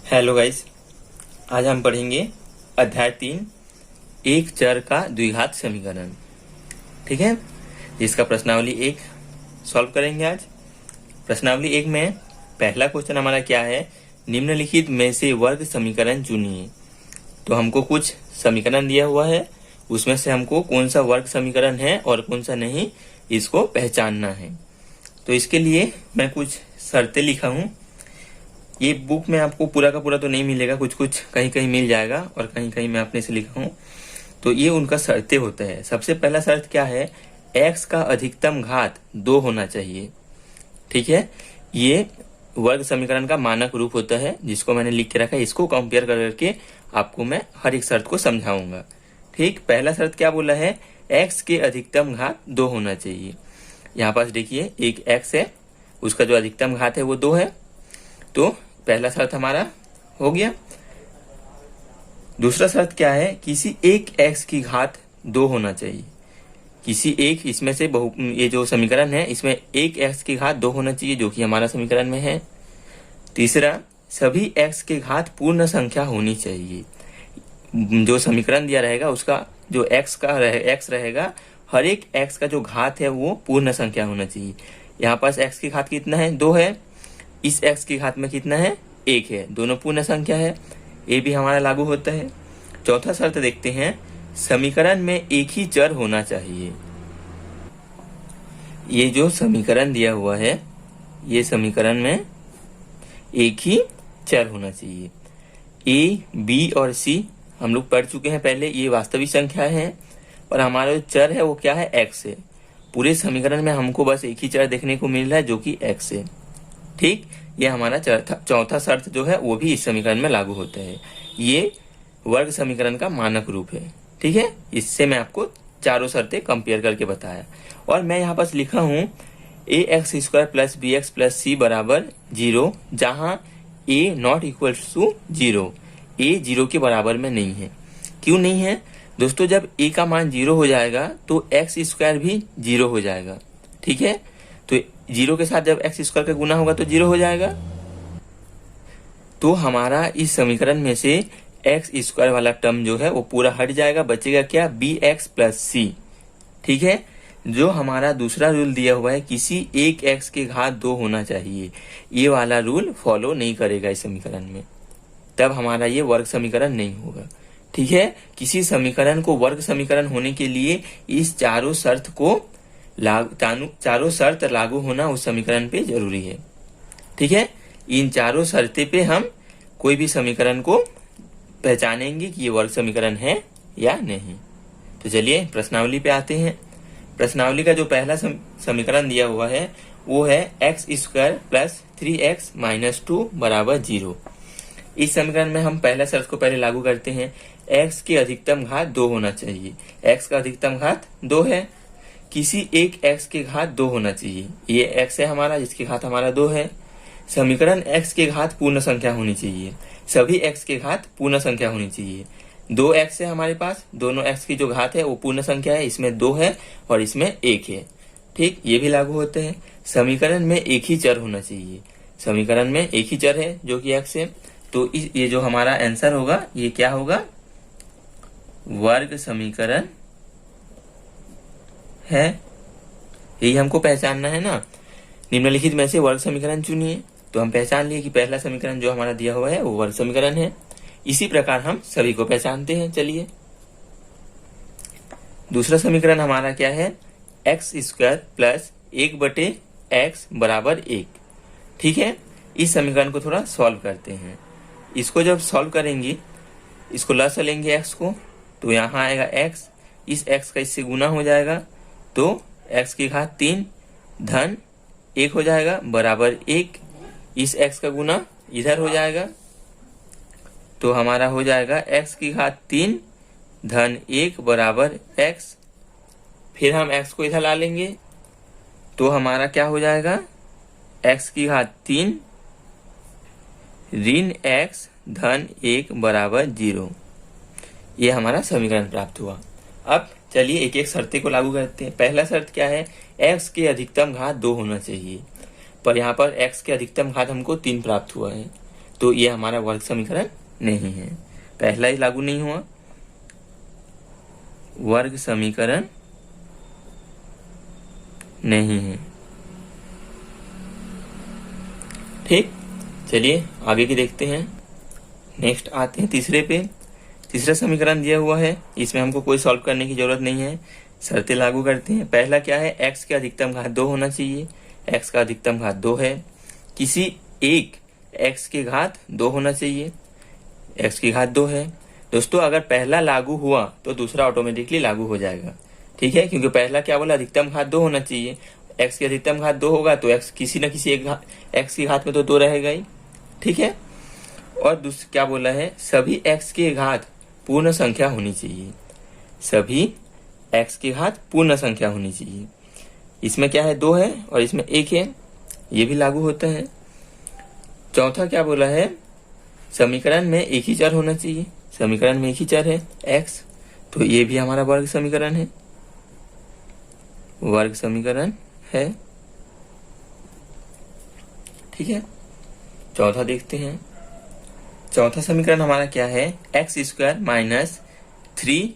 Hello guys, आज हम पढ़ेंगे अध्याय 3 एक चर का द्विघात समीकरण। ठीक है, जिसका प्रश्नावली 1 सॉल्व करेंगे आज। प्रश्नावली 1 में पहला क्वेश्चन हमारा क्या है, निम्नलिखित में से वर्ग समीकरण चुनिए। तो हमको कुछ समीकरण दिया हुआ है, उसमें से हमको कौन सा वर्ग समीकरण है और कौन सा नहीं, इसको पहचानना है। तो इसके लिए मैं कुछ शर्तें लिखा हूं। ये बुक में आपको पूरा का पूरा तो नहीं मिलेगा, कुछ कुछ कहीं कहीं मिल जाएगा और कहीं कहीं मैं अपने से लिखा हूँ। तो ये उनका शर्तें होता है। सबसे पहला शर्त क्या है, x का अधिकतम घात 2 होना चाहिए। ठीक है, ये वर्ग समीकरण का मानक रूप होता है, जिसको मैंने लिख के रखा है। इसको कंपेयर करके आपको मैं हर एक शर्त को समझाऊंगा। ठीक, पहला शर्त क्या बोला है, x के अधिकतम घात 2 होना चाहिए। यहाँ पास देखिए एक x है, उसका जो अधिकतम घात है वो 2 है। तो पहला शर्त हमारा हो गया। दूसरा शर्त क्या है, किसी एक x की घात 2 होना चाहिए। किसी एक, इसमें से ये जो समीकरण है इसमें एक x की घात 2 होना चाहिए, जो कि हमारा समीकरण में है। तीसरा, सभी x की घात पूर्ण संख्या होनी चाहिए। जो समीकरण दिया रहेगा उसका जो x रहेगा, हर एक x का जो घात है वो पूर्ण संख्या होना चाहिए। यहाँ पास x की घात कितना है, 2 है। इस x की घात में कितना है, 1 है। दोनों पूर्ण संख्या है, ये भी हमारा लागू होता है। चौथा शर्त देखते हैं, समीकरण में एक ही चर होना चाहिए। ये जो समीकरण दिया हुआ है, ये समीकरण में एक ही चर होना चाहिए। a, b और c हम लोग पढ़ चुके हैं पहले, ये वास्तविक संख्या है और हमारा जो चर है वो क्या है, x है। पूरे समीकरण में हमको बस एक ही चर देखने को मिल रहा है, जो कि x है। ठीक, ये हमारा चौथा शर्त जो है वो भी इस समीकरण में लागू होता है। ये वर्ग समीकरण का मानक रूप है। ठीक है, इससे मैं आपको चारों शर्तें कंपेयर करके बताया। और मैं यहाँ पास लिखा हूँ ax² + bx + c बराबर 0, जहाँ a not equal to 0। a 0 के बराबर में नहीं है। क्यों नहीं है दोस्तों, जब a का मान 0 हो जाएगा तो x² भी 0 हो जाएगा। ठीक है, तो 0 के साथ जब x² का गुना होगा तो 0 हो जाएगा। तो हमारा इस समीकरण में से x² वाला टर्म जो है वो पूरा हट जाएगा, बचेगा क्या, bx + c। ठीक है, जो हमारा दूसरा रूल दिया हुआ है, किसी एक x के घात 2 होना चाहिए, ये वाला रूल फॉलो नहीं करेगा इस समीकरण में। तब हमारा ये वर्ग समीकरण नहीं होगा। ठीक है, किसी समीकरण को वर्ग समीकरण होने के लिए इस चारों शर्त लागू होना उस समीकरण पे जरूरी है। ठीक है, इन चारों शर्तें पे हम कोई भी समीकरण को पहचानेंगे कि ये वर्ग समीकरण है या नहीं। तो चलिए प्रश्नावली पे आते हैं। प्रश्नावली का जो पहला समीकरण दिया हुआ है वो है x² + 3x - 2 बराबर 0। इस समीकरण में हम पहला शर्त को पहले लागू करते हैं, x के अधिकतम घात 2 होना चाहिए। x का अधिकतम घात 2 है, किसी एक x के घात 2 होना चाहिए। ये x है हमारा, जिसकी घात हमारा 2 है। समीकरण x के घात पूर्ण संख्या होनी चाहिए, सभी x के घात पूर्ण संख्या होनी चाहिए। 2x है हमारे पास, दोनों x की जो घात है वो पूर्ण संख्या है, इसमें 2 है और इसमें 1 है। ठीक, ये भी लागू होते हैं। समीकरण में एक ही चर होना चाहिए, समीकरण में एक ही चर है जो कि x है। तो ये जो हमारा आंसर होगा ये क्या होगा, वर्ग समीकरण है। यही हमको पहचानना है ना। निम्नलिखित में से वर्ग समीकरण चुनिए। तो हम पहचान लिए कि पहला समीकरण जो हमारा दिया हुआ है वो वर्ग समीकरण है। इसी प्रकार हम सभी को पहचानते हैं। चलिए, दूसरा समीकरण हमारा क्या है, x² + 1/x बराबर 1। ठीक है, इस समीकरण को थोड़ा सॉल्व करते हैं। इसको जब सॉल्व करेंगे, इसको लसा लेंगे x को, तो यहाँ आएगा x, इस x का इससे गुना हो जाएगा, तो x की घात 3 धन 1 हो जाएगा बराबर 1। इस x का गुना इधर हो जाएगा, तो हमारा हो जाएगा x की घात 3 धन 1 बराबर x। फिर हम x को इधर ला लेंगे, तो हमारा क्या हो जाएगा, x की घात 3 ऋण x धन 1 बराबर 0। ये हमारा समीकरण प्राप्त हुआ। अब चलिए एक एक शर्तें को लागू करते हैं। पहला शर्त क्या है, x के अधिकतम घात 2 होना चाहिए, पर यहाँ पर x के अधिकतम घात हमको 3 प्राप्त हुआ है। तो ये हमारा वर्ग समीकरण नहीं है। पहला ही लागू नहीं हुआ, वर्ग समीकरण नहीं है। ठीक, चलिए आगे की देखते हैं। नेक्स्ट आते हैं तीसरे पे। तीसरा समीकरण दिया हुआ है, इसमें हमको कोई सॉल्व करने की जरूरत नहीं है, शर्तें लागू करते हैं। पहला क्या है, x का अधिकतम घात 2 होना चाहिए। x का अधिकतम घात 2 है, किसी एक x के घात 2 होना चाहिए। x की घात 2 है। दोस्तों अगर पहला लागू हुआ तो दूसरा ऑटोमेटिकली लागू हो जाएगा, ठीक है, क्योंकि पहला क्या बोला, अधिकतम घात 2 होना चाहिए। x की अधिकतम घात 2 होगा तो x किसी न किसी एक x की घात में तो 2 रहेगा ही, ठीक है। और दूसरा क्या बोला है, सभी x की घात पूर्ण संख्या होनी चाहिए। सभी x की घात पूर्ण संख्या होनी चाहिए। इसमें क्या है, 2 है और इसमें 1 है, ये भी लागू होता है। चौथा क्या बोला है, समीकरण में एक ही चर होना चाहिए। समीकरण में एक ही चर है x, तो ये भी हमारा वर्ग समीकरण है, वर्ग समीकरण है, ठीक है। चौथा देखते हैं। चौथा समीकरण हमारा क्या है, एक्स स्क्वायर माइनस 3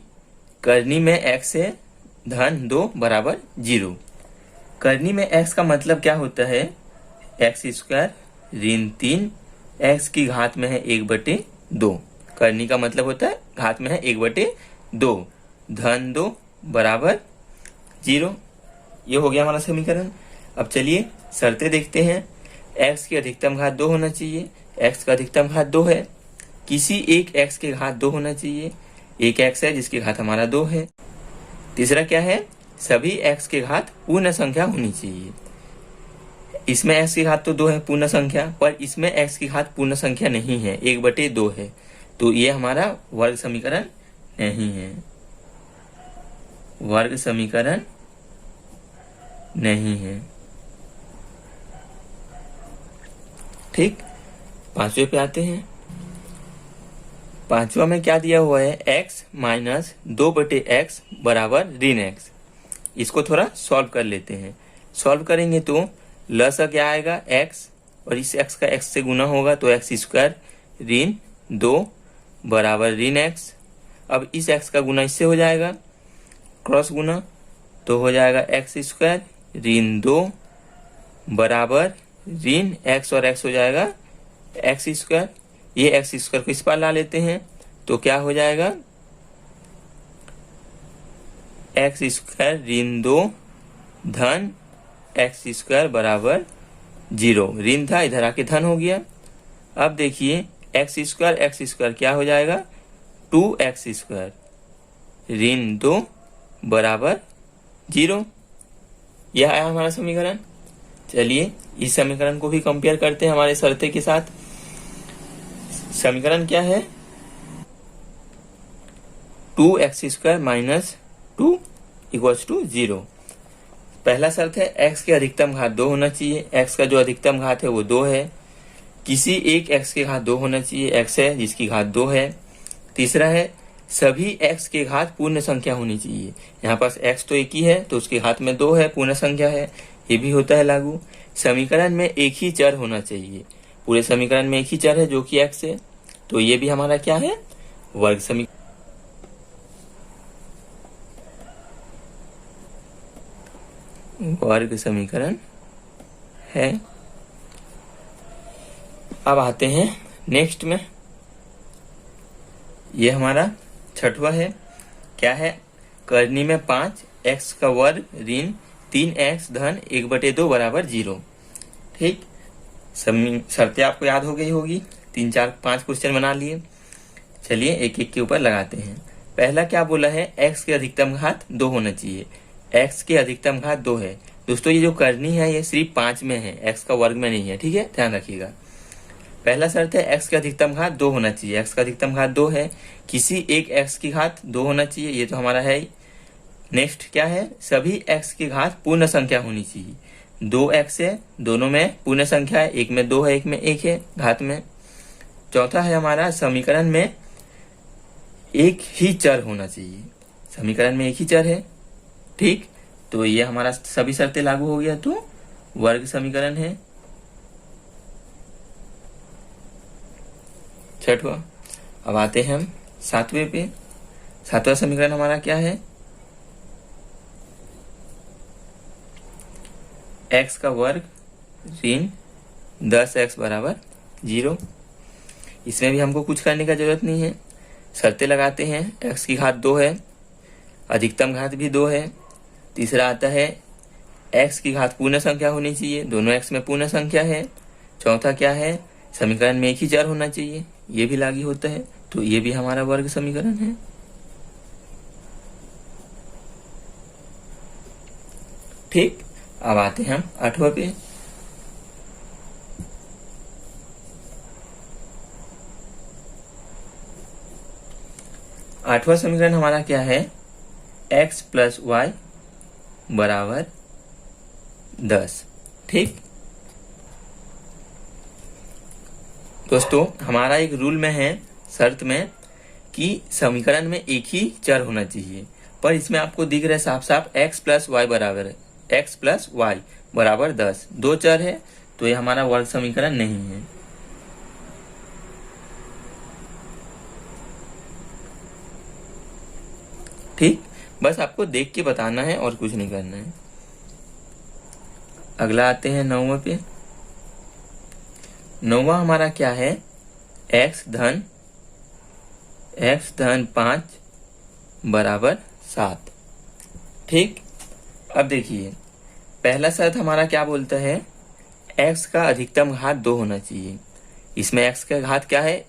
करनी में x है धन 2 बराबर 0। करनी में x का मतलब क्या होता है, एक्स स्क्वायर ऋण 3 x की घात में है 1/2। करनी का मतलब होता है घात में है 1/2 धन 2 बराबर 0। ये हो गया हमारा समीकरण। अब चलिए शर्तें देखते हैं। x की अधिकतम घात 2 होना चाहिए, x का अधिकतम घात 2 है, किसी एक x के घात 2 होना चाहिए। एक x है जिसकी घात हमारा 2 है। तीसरा क्या है, सभी x के घात पूर्ण संख्या होनी चाहिए। इसमें x की घात तो 2 है पूर्ण संख्या, पर इसमें x की घात पूर्ण संख्या नहीं है, 1/2 है, तो ये हमारा वर्ग समीकरण नहीं है, वर्ग समीकरण नहीं है। ठीक, पांचवे पे आते हैं। पांचवा में क्या दिया हुआ है, x माइनस 2/x बराबर ऋण x। इसको थोड़ा सॉल्व कर लेते हैं। सॉल्व करेंगे तो लसा क्या आएगा, x, और इस x का x से गुना होगा तो x स्क्वायर ऋण 2 बराबर ऋण x। अब इस x का गुना इससे हो जाएगा, क्रॉस गुना, तो हो जाएगा x स्क्वायर ऋण 2 बराबर ऋण x, और x हो जाएगा x स्क्वायर। ये x स्क्वायर को इस पार ला लेते हैं तो क्या हो जाएगा, x स्क्वायर ऋण 2 धन x स्क्वायर बराबर 0। ऋण था, इधर आके धन हो गया। अब देखिए x स्क्वायर क्या हो जाएगा, 2x स्क्वायर ऋण 2 बराबर 0। यह आया हमारा समीकरण। चलिए इस समीकरण को भी कंपेयर करते हैं हमारे शर्ते के साथ। समीकरण क्या है, 2x square minus 2 equals to 0। पहला शर्त है x के अधिकतम घात 2 होना चाहिए। x का जो अधिकतम घात है वो 2 है, किसी एक x के घात 2 होना चाहिए, x है जिसकी घात 2 है। तीसरा है सभी x के घात पूर्ण संख्या होनी चाहिए। यहाँ पास x तो एक ही है तो उसके घात में 2 है, पूर्ण संख्या है, ये भी होता है लागू। समीकरण में एक ही चर होना चाहिए, पूरे समीकरण में एक ही चर है जो कि x है, तो ये भी हमारा क्या है, वर्ग समीकरण, वर्ग समीकरण है। अब आते हैं नेक्स्ट में, ये हमारा छठवा है। क्या है, करनी में 5x का वर्ग ऋण 3x धन 1/2 बराबर 0। ठीक, शर्तें आपको याद हो गई होगी, 3 4 5 क्वेश्चन बना लिए। चलिए एक एक के ऊपर लगाते हैं। पहला क्या बोला है, x के अधिकतम घात 2 होना चाहिए। x के अधिकतम घात 2 है। दोस्तों ये जो करनी है ये सिर्फ 5 में है, x का वर्ग में नहीं है, ठीक है, ध्यान रखिएगा। पहला शर्त है x का अधिकतम घात 2 होना चाहिए। x का अधिकतम घात 2 है, किसी एक x की घात 2 होना चाहिए, ये तो हमारा है ही। नेक्स्ट क्या है, सभी x की घात पूर्ण संख्या होनी चाहिए। 2x है, दोनों में पूर्ण संख्या है, एक में 2 है एक में 1 है घात में। चौथा है हमारा समीकरण में एक ही चर होना चाहिए। समीकरण में एक ही चर है, ठीक, तो ये हमारा सभी शर्तें लागू हो गया तो वर्ग समीकरण है। छठवां। अब आते हैं हम सातवें पे। सातवां समीकरण हमारा क्या है? x का वर्ग ऋण 10x बराबर 0। इसमें भी हमको कुछ करने का जरूरत नहीं है, शर्तें लगाते हैं। x की घात 2 है, अधिकतम घात भी 2 है। तीसरा आता है x की घात पूर्ण संख्या होनी चाहिए, दोनों x में पूर्ण संख्या है। चौथा क्या है? समीकरण में एक ही चर होना चाहिए, ये भी लागू होता है। तो ये भी हमारा वर्ग समीकरण है। ठीक, अब आते हैं हम आठवां पे। आठवां समीकरण हमारा क्या है? x प्लस वाई बराबर 10। ठीक दोस्तों, हमारा एक रूल में है, शर्त में, कि समीकरण में एक ही चर होना चाहिए, पर इसमें आपको दिख रहा है साफ साफ x प्लस वाई बराबर है, x प्लस वाई बराबर 10। दो चर है, तो ये हमारा वर्ग समीकरण नहीं है। ठीक, बस आपको देख के बताना है और कुछ नहीं करना है। अगला आते हैं नौवां पे। नौवां हमारा क्या है? x धन 5 बराबर 7। ठीक, अब देखिए, पहला शर्त हमारा क्या बोलता है? x का अधिकतम घात 2 होना चाहिए। इसमें x का घात क्या है?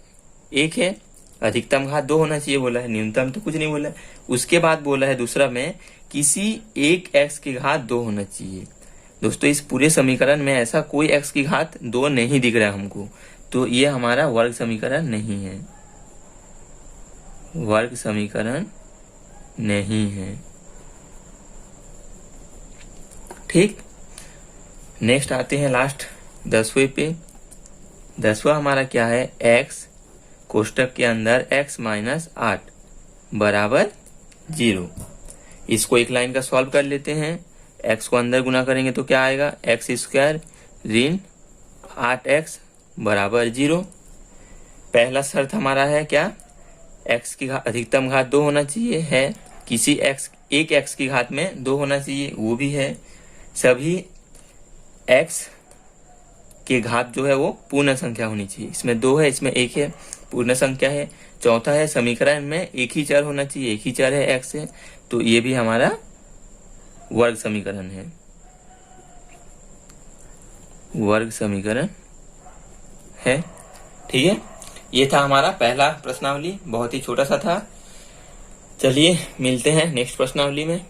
1 है, अधिकतम घात 2 होना चाहिए बोला है, न्यूनतम तो कुछ नहीं बोला है। उसके बाद बोला है दूसरा में, किसी एक x की घात 2 होना चाहिए। दोस्तों, इस पूरे समीकरण में ऐसा कोई x की घात 2 नहीं दिख रहा है हमको, तो ये हमारा वर्ग समीकरण नहीं है, वर्ग समीकरण नहीं है। ठीक, नेक्स्ट आते हैं लास्ट 10वें पे। 10वां हमारा क्या है? x कोष्टक के अंदर x माइनस 8 बराबर 0। इसको एक लाइन का सॉल्व कर लेते हैं। x को अंदर गुना करेंगे तो क्या आएगा? x स्क्वायर ऋण 8x बराबर 0। पहला शर्त हमारा है क्या? x की अधिकतम घात 2 होना चाहिए, है। किसी एक x की घात में 2 होना चाहिए, वो भी है। सभी x की घात जो है वो पूर्ण संख्या होनी चाहिए। इसमें 2 है, इसमें 1 है, पूर्ण संख्या है। चौथा है, समीकरण में एक ही चर होना चाहिए, एक ही चर है x है, तो ये भी हमारा वर्ग समीकरण है, वर्ग समीकरण है। ठीक है, ये था हमारा पहला प्रश्नावली, बहुत ही छोटा सा था। चलिए मिलते हैं नेक्स्ट प्रश्नावली में।